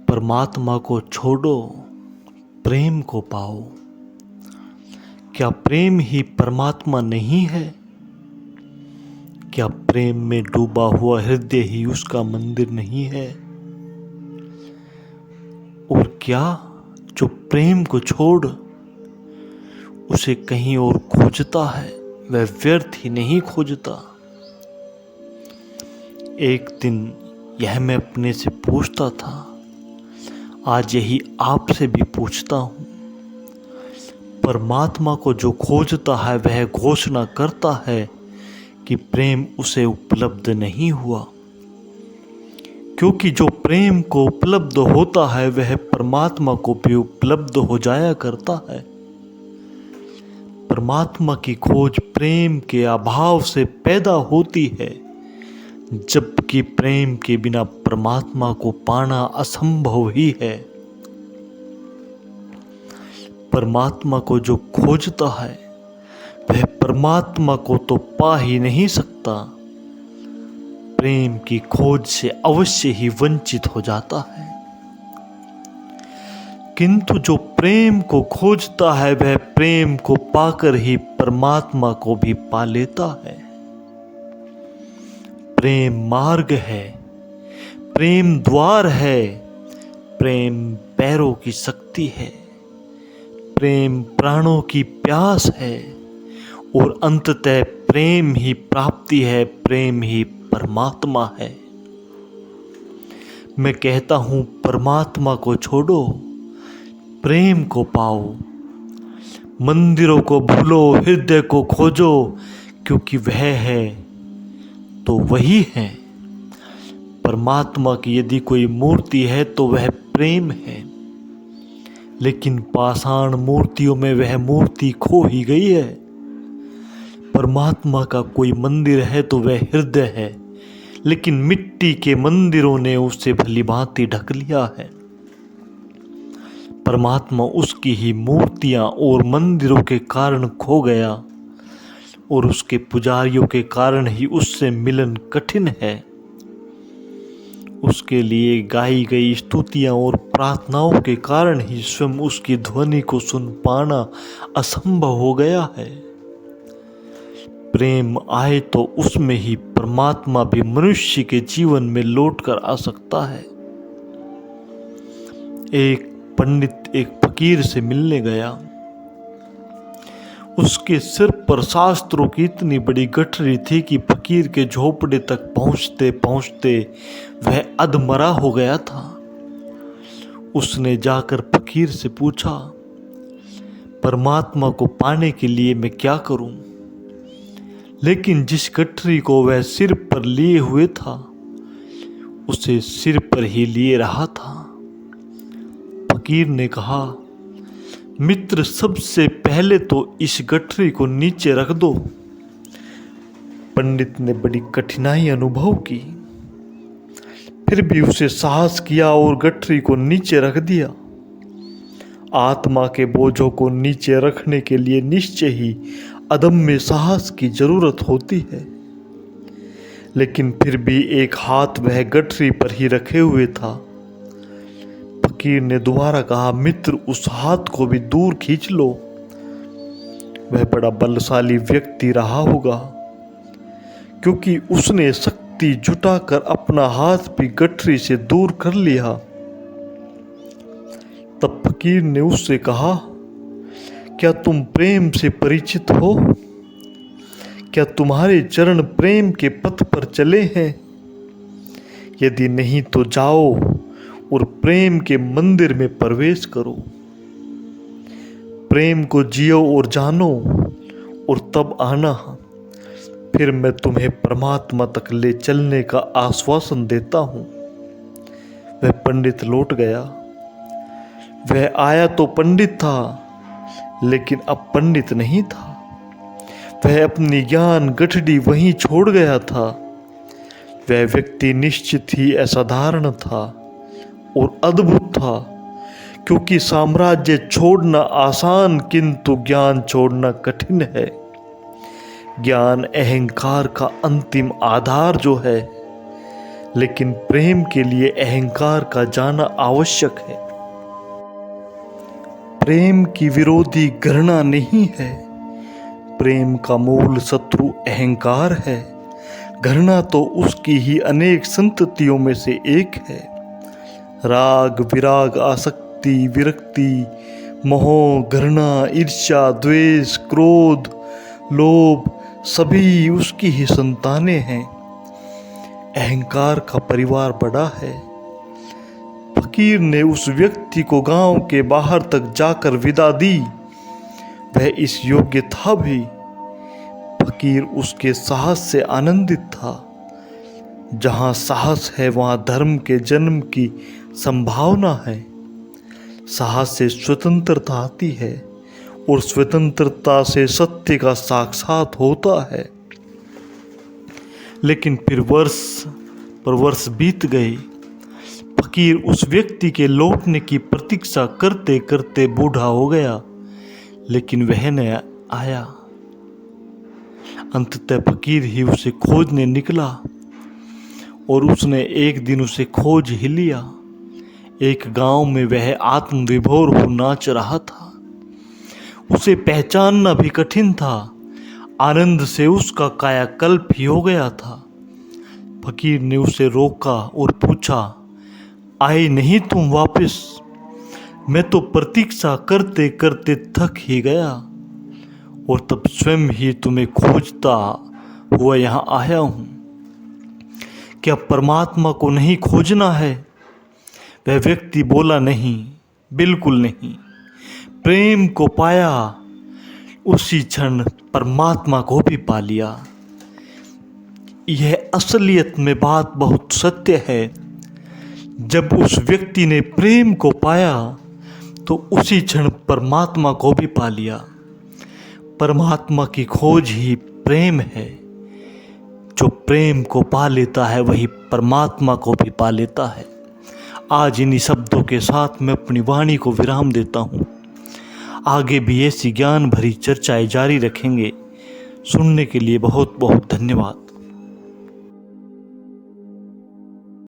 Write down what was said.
परमात्मा को छोड़ो, प्रेम को पाओ। क्या प्रेम ही परमात्मा नहीं है? क्या प्रेम में डूबा हुआ हृदय ही उसका मंदिर नहीं है? और क्या जो प्रेम को छोड़ उसे कहीं और खोजता है वह व्यर्थ ही नहीं खोजता। एक दिन यह मैं अपने से पूछता था, आज यही आपसे भी पूछता हूँ। परमात्मा को जो खोजता है वह घोषणा करता है कि प्रेम उसे उपलब्ध नहीं हुआ, क्योंकि जो प्रेम को उपलब्ध होता है वह परमात्मा को भी उपलब्ध हो जाया करता है। परमात्मा की खोज प्रेम के अभाव से पैदा होती है, जबकि प्रेम के बिना परमात्मा को पाना असंभव ही है। परमात्मा को जो खोजता है वह परमात्मा को तो पा ही नहीं सकता, प्रेम की खोज से अवश्य ही वंचित हो जाता है। किंतु जो प्रेम को खोजता है वह प्रेम को पाकर ही परमात्मा को भी पा लेता है। प्रेम मार्ग है, प्रेम द्वार है, प्रेम पैरों की शक्ति है, प्रेम प्राणों की प्यास है और अंततः प्रेम ही प्राप्ति है, प्रेम ही परमात्मा है। मैं कहता हूं परमात्मा को छोड़ो, प्रेम को पाओ। मंदिरों को भूलो, हृदय को खोजो, क्योंकि वह है तो वही है। परमात्मा की यदि कोई मूर्ति है तो वह प्रेम है, लेकिन पाषाण मूर्तियों में वह मूर्ति खो ही गई है। परमात्मा का कोई मंदिर है तो वह हृदय है, लेकिन मिट्टी के मंदिरों ने उससे भली भांति ढक लिया है। परमात्मा उसकी ही मूर्तियां और मंदिरों के कारण खो गया और उसके पुजारियों के कारण ही उससे मिलन कठिन है। उसके लिए गाई गई स्तुतियां और प्रार्थनाओं के कारण ही स्वयं उसकी ध्वनि को सुन पाना असंभव हो गया है। प्रेम आए तो उसमें ही परमात्मा भी मनुष्य के जीवन में लौट कर आ सकता है। एक पंडित एक फकीर से मिलने गया। उसके सिर पर शास्त्रों की इतनी बड़ी गठरी थी कि फकीर के झोपड़े तक पहुंचते पहुंचते वह अधमरा हो गया था। उसने जाकर फकीर से पूछा, परमात्मा को पाने के लिए मैं क्या करूं? लेकिन जिस गठरी को वह सिर पर लिए हुए था उसे सिर पर ही लिए रहा था। फकीर ने कहा, मित्र, सबसे पहले तो इस गठरी को नीचे रख दो। पंडित ने बड़ी कठिनाई अनुभव की, फिर भी उसे साहस किया और गठरी को नीचे रख दिया। आत्मा के बोझों को नीचे रखने के लिए निश्चय ही अदम्य साहस की जरूरत होती है, लेकिन फिर भी एक हाथ वह गठरी पर ही रखे हुए था। फकीर ने दोबारा कहा, मित्र, उस हाथ को भी दूर खींच लो। वह बड़ा बलशाली व्यक्ति रहा होगा, क्योंकि उसने शक्ति जुटाकर अपना हाथ भी गठरी से दूर कर लिया। तब फकीर ने उससे कहा, क्या तुम प्रेम से परिचित हो? क्या तुम्हारे चरण प्रेम के पथ पर चले हैं? यदि नहीं तो जाओ और प्रेम के मंदिर में प्रवेश करो। प्रेम को जियो और जानो और तब आना, फिर मैं तुम्हें परमात्मा तक ले चलने का आश्वासन देता हूं। वह पंडित लौट गया। वह आया तो पंडित था, लेकिन अब पंडित नहीं था। वह अपनी ज्ञान गठड़ी वहीं छोड़ गया था। वह व्यक्ति निश्चित ही असाधारण था और अद्भुत था, क्योंकि साम्राज्य छोड़ना आसान किंतु ज्ञान छोड़ना कठिन है। ज्ञान अहंकार का अंतिम आधार जो है, लेकिन प्रेम के लिए अहंकार का जाना आवश्यक है। प्रेम की विरोधी घृणा नहीं है। प्रेम का मूल शत्रु अहंकार है। घृणा तो उसकी ही अनेक संततियों में से एक है। राग, विराग, आसक्ति, विरक्ति, मोह, घृणा, ईर्ष्या, द्वेष, क्रोध, लोभ सभी उसकी ही संतानें हैं। अहंकार का परिवार बड़ा है। फकीर ने उस व्यक्ति को गांव के बाहर तक जाकर विदा दी। वह इस योग्य था भी। फकीर उसके साहस से आनंदित था। जहां साहस है वहां धर्म के जन्म की संभावना है। साहस से स्वतंत्रता आती है और स्वतंत्रता से सत्य का साक्षात होता है। लेकिन फिर वर्ष बीत गए। फकीर उस व्यक्ति के लौटने की प्रतीक्षा करते करते बूढ़ा हो गया, लेकिन वह न आया। अंततः फकीर ही उसे खोजने निकला और उसने एक दिन उसे खोज ही लिया। एक गांव में वह आत्मविभोर हो नाच रहा था। उसे पहचानना भी कठिन था। आनंद से उसका कायाकल्प ही हो गया था। फकीर ने उसे रोका और पूछा, आए नहीं तुम वापस? मैं तो प्रतीक्षा करते करते थक ही गया और तब स्वयं ही तुम्हें खोजता हुआ यहाँ आया हूँ। क्या परमात्मा को नहीं खोजना है? वह व्यक्ति बोला, नहीं, बिल्कुल नहीं। प्रेम को पाया, उसी क्षण परमात्मा को भी पा लिया। यह असलियत में बात बहुत सत्य है। जब उस व्यक्ति ने प्रेम को पाया तो उसी क्षण परमात्मा को भी पा लिया। परमात्मा की खोज ही प्रेम है। जो प्रेम को पा लेता है वही परमात्मा को भी पा लेता है। आज इन्हीं शब्दों के साथ मैं अपनी वाणी को विराम देता हूँ। आगे भी ऐसी ज्ञान भरी चर्चाएं जारी रखेंगे। सुनने के लिए बहुत बहुत धन्यवाद।